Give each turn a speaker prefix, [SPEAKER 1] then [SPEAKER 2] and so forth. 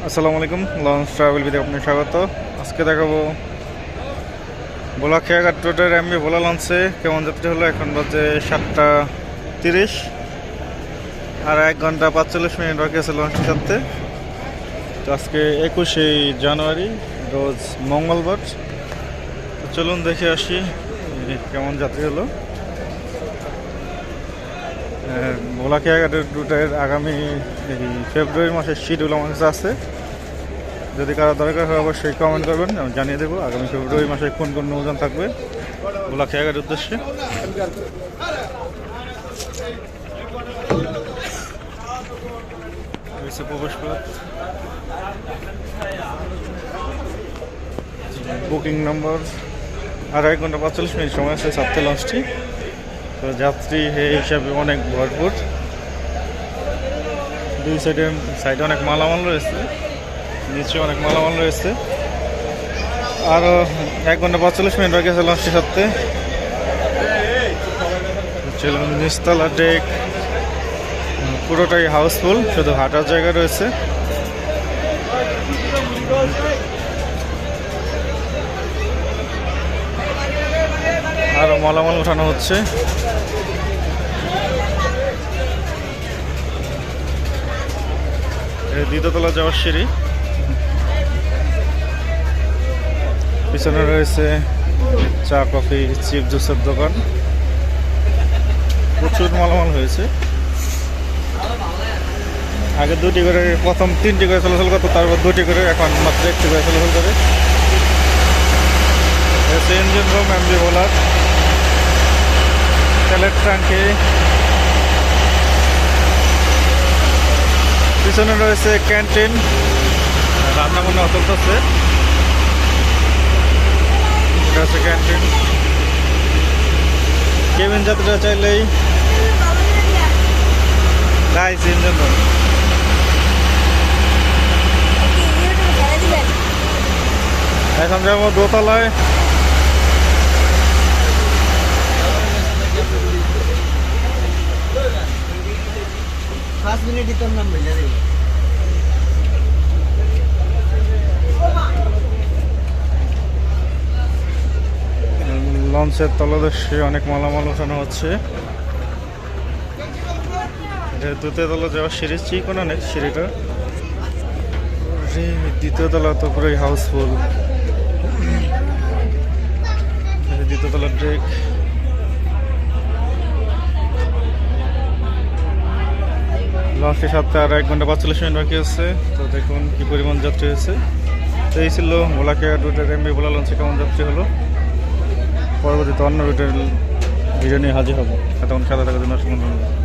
[SPEAKER 1] আসসালামু আলাইকুম, launch travel video আপনাকে স্বাগত। আজকে দেখাবো ভোলা খেয়াঘাট রোডের এমবি ভোলা লঞ্চে কেমন যাত্রী হলো। এখন বাজে 7:30, আর 1 ঘন্টা 45 মিনিট বাকি আছে লঞ্চটি ছাড়তে। তো আজকে 21শে জানুয়ারি, রোজ মঙ্গলবার। তো চলুন দেখে আসি কেমন যাত্রী হলো। ভোলা খেয়াঘাটের রুটের আগামী ফেব্রুয়ারি মাসের শিডিউল আমার কাছে আছে। যদি কারো দরকার হয় অবশ্যই কমেন্ট করবেন, আমি জানিয়ে দেবো আগামী ফেব্রুয়ারি মাসে কোন কোন নৌযান থাকবে ভোলা খেয়াঘাটের উদ্দেশ্যে। প্রবেশ পথ, বুকিং নম্বর, আর 1 ঘন্টা 45 মিনিট সময় আছে ছাড়তে লঞ্চটি। তো যাত্রী হিসাবে অনেক ভরপুর, দুই সাইডে অনেক মালামাল রয়েছে, নিচে অনেক মালামাল রয়েছে। আরও 1 ঘন্টা 45 মিনিট বাকি আছে লঞ্চটি ছাড়তে। চলুন, নিচতলা ডেক পুরোটাই হাউসফুল, শুধু হাঁটার জায়গা রয়েছে। আরও মালামাল উঠানো হচ্ছে। দ্বিতীয়তলা যাওয়ার সিঁড়ি, পিছনে রয়েছে চা কফি চিপ জুসের দোকান। প্রচুর মালামাল হয়েছে। আগে 2টি করে, প্রথম 3টি করে চলাচল করতো, তারপর 2টি করে, এখন মাত্র 1টি করে চলাচল করে। ইঞ্জিন রুম এমবি ভোলার, তেলের ট্যাঙ্কি, পিছনে রয়েছে ক্যান্টিন, রান্না বান্না চলতেছে। এটা হচ্ছে ক্যান্টিন। কেবিন যাত্রীরা চাইলেই গাইস ইঞ্জিন রুম। এখন যাবো দোতলায়। লঞ্চের তলদেশে অনেক মালামাল ওঠানো হচ্ছে। দ্বিতীয় তলা যাওয়ার সিঁড়ি, চিকন অনেক সিঁড়িটা। দ্বিতীয় তলা তো পুরোই হাউসফুল। দ্বিতীয় তলার ডেক। লঞ্চটি সাথে আর 1 ঘন্টা 45 মিনিট বাকি আছে। তো দেখুন কি পরিমাণ যাত্রী হয়েছে। তো এই ছিল ভোলা খেয়াঘাট রুটের এমবি ভোলা লঞ্চে কেমন যাত্রী হলো। পরবর্তীতে অন্য রুটের ভিডিও নিয়ে হাজির হবো। এতক্ষণ সাথে থাকার জন্য অসংখ্য ধন্যবাদ।